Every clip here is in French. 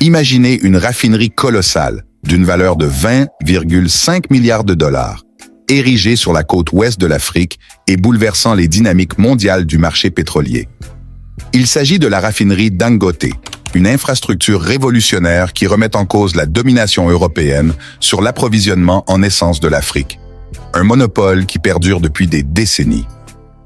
Imaginez une raffinerie colossale, d'une valeur de 20,5 milliards de dollars, érigée sur la côte ouest de l'Afrique et bouleversant les dynamiques mondiales du marché pétrolier. Il s'agit de la raffinerie Dangote, une infrastructure révolutionnaire qui remet en cause la domination européenne sur l'approvisionnement en essence de l'Afrique. Un monopole qui perdure depuis des décennies.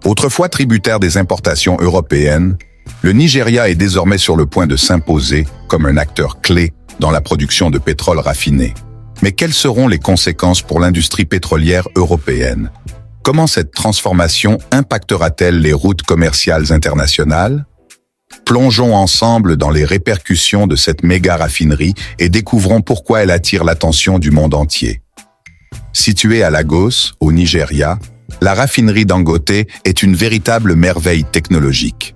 Autrefois tributaire des importations européennes, le Nigeria est désormais sur le point de s'imposer comme un acteur clé dans la production de pétrole raffiné. Mais quelles seront les conséquences pour l'industrie pétrolière européenne? Comment cette transformation impactera-t-elle les routes commerciales internationales? Plongeons ensemble dans les répercussions de cette méga raffinerie et découvrons pourquoi elle attire l'attention du monde entier. Située à Lagos, au Nigeria, la raffinerie Dangote est une véritable merveille technologique.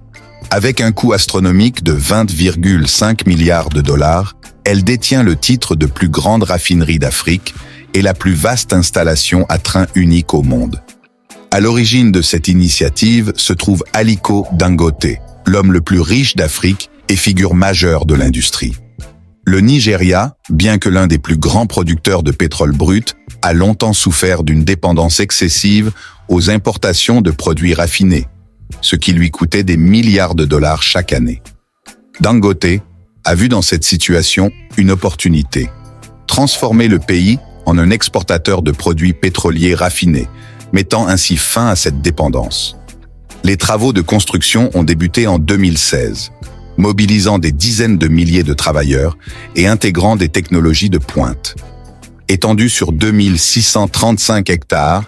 Avec un coût astronomique de 20,5 milliards de dollars, elle détient le titre de plus grande raffinerie d'Afrique et la plus vaste installation à train unique au monde. À l'origine de cette initiative se trouve Aliko Dangote, l'homme le plus riche d'Afrique et figure majeure de l'industrie. Le Nigeria, bien que l'un des plus grands producteurs de pétrole brut, a longtemps souffert d'une dépendance excessive aux importations de produits raffinés, ce qui lui coûtait des milliards de dollars chaque année. Dangote a vu dans cette situation une opportunité. Transformer le pays en un exportateur de produits pétroliers raffinés, mettant ainsi fin à cette dépendance. Les travaux de construction ont débuté en 2016, mobilisant des dizaines de milliers de travailleurs et intégrant des technologies de pointe. Étendue sur 2635 hectares,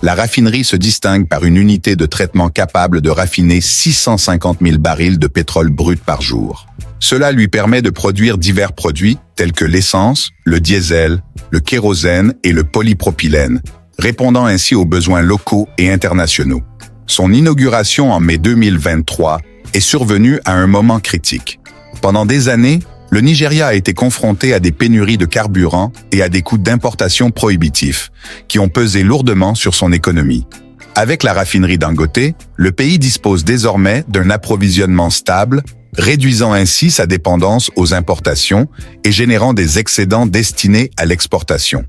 la raffinerie se distingue par une unité de traitement capable de raffiner 650 000 barils de pétrole brut par jour. Cela lui permet de produire divers produits tels que l'essence, le diesel, le kérosène et le polypropylène, répondant ainsi aux besoins locaux et internationaux. Son inauguration en mai 2023 est survenue à un moment critique. Pendant des années, le Nigeria a été confronté à des pénuries de carburant et à des coûts d'importation prohibitifs, qui ont pesé lourdement sur son économie. Avec la raffinerie Dangote, le pays dispose désormais d'un approvisionnement stable, réduisant ainsi sa dépendance aux importations et générant des excédents destinés à l'exportation.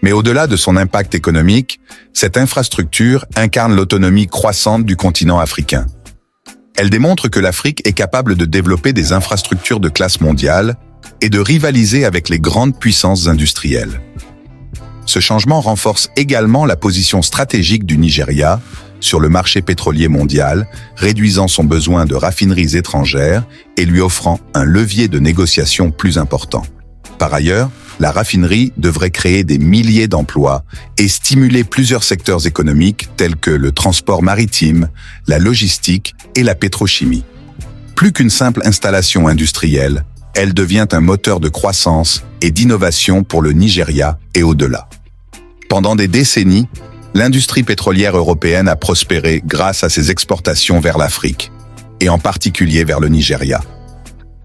Mais au-delà de son impact économique, cette infrastructure incarne l'autonomie croissante du continent africain. Elle démontre que l'Afrique est capable de développer des infrastructures de classe mondiale et de rivaliser avec les grandes puissances industrielles. Ce changement renforce également la position stratégique du Nigeria sur le marché pétrolier mondial, réduisant son besoin de raffineries étrangères et lui offrant un levier de négociation plus important. Par ailleurs, la raffinerie devrait créer des milliers d'emplois et stimuler plusieurs secteurs économiques tels que le transport maritime, la logistique et la pétrochimie. Plus qu'une simple installation industrielle, elle devient un moteur de croissance et d'innovation pour le Nigeria et au-delà. Pendant des décennies, l'industrie pétrolière européenne a prospéré grâce à ses exportations vers l'Afrique, et en particulier vers le Nigeria.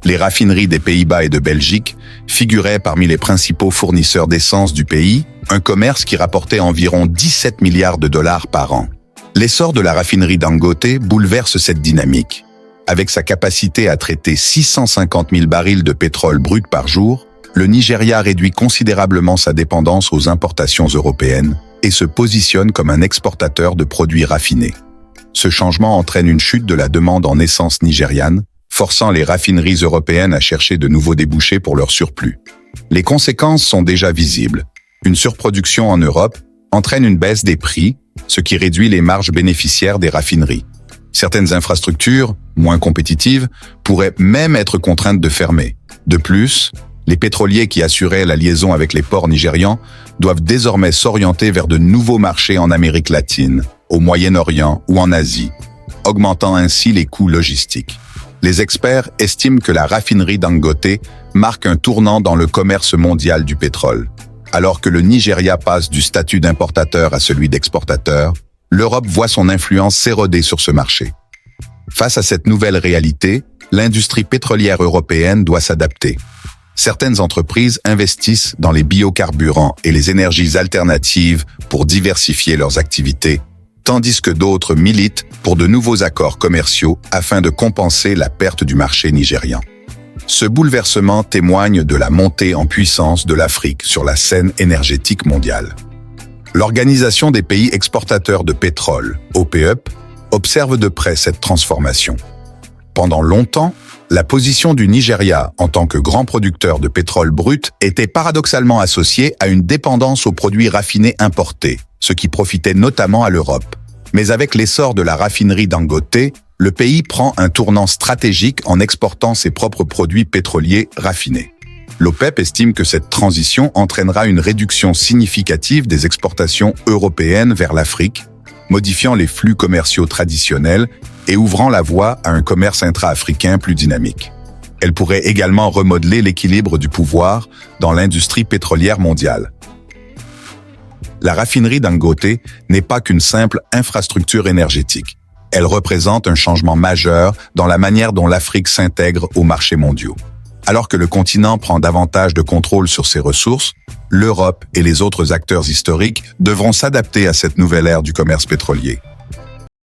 Les raffineries des Pays-Bas et de Belgique figuraient parmi les principaux fournisseurs d'essence du pays, un commerce qui rapportait environ 17 milliards de dollars par an. L'essor de la raffinerie Dangote bouleverse cette dynamique. Avec sa capacité à traiter 650 000 barils de pétrole brut par jour, le Nigeria réduit considérablement sa dépendance aux importations européennes et se positionne comme un exportateur de produits raffinés. Ce changement entraîne une chute de la demande en essence nigériane, forçant les raffineries européennes à chercher de nouveaux débouchés pour leur surplus. Les conséquences sont déjà visibles. Une surproduction en Europe entraîne une baisse des prix, ce qui réduit les marges bénéficiaires des raffineries. Certaines infrastructures, moins compétitives, pourraient même être contraintes de fermer. De plus, les pétroliers qui assuraient la liaison avec les ports nigérians doivent désormais s'orienter vers de nouveaux marchés en Amérique latine, au Moyen-Orient ou en Asie, augmentant ainsi les coûts logistiques. Les experts estiment que la raffinerie Dangote marque un tournant dans le commerce mondial du pétrole. Alors que le Nigeria passe du statut d'importateur à celui d'exportateur, l'Europe voit son influence s'éroder sur ce marché. Face à cette nouvelle réalité, l'industrie pétrolière européenne doit s'adapter. Certaines entreprises investissent dans les biocarburants et les énergies alternatives pour diversifier leurs activités, tandis que d'autres militent pour de nouveaux accords commerciaux afin de compenser la perte du marché nigérian. Ce bouleversement témoigne de la montée en puissance de l'Afrique sur la scène énergétique mondiale. L'Organisation des pays exportateurs de pétrole, OPEP, observe de près cette transformation. Pendant longtemps, la position du Nigeria en tant que grand producteur de pétrole brut était paradoxalement associée à une dépendance aux produits raffinés importés, ce qui profitait notamment à l'Europe. Mais avec l'essor de la raffinerie Dangote, le pays prend un tournant stratégique en exportant ses propres produits pétroliers raffinés. L'OPEP estime que cette transition entraînera une réduction significative des exportations européennes vers l'Afrique, modifiant les flux commerciaux traditionnels et ouvrant la voie à un commerce intra-africain plus dynamique. Elle pourrait également remodeler l'équilibre du pouvoir dans l'industrie pétrolière mondiale. La raffinerie Dangote n'est pas qu'une simple infrastructure énergétique. Elle représente un changement majeur dans la manière dont l'Afrique s'intègre aux marchés mondiaux. Alors que le continent prend davantage de contrôle sur ses ressources, l'Europe et les autres acteurs historiques devront s'adapter à cette nouvelle ère du commerce pétrolier.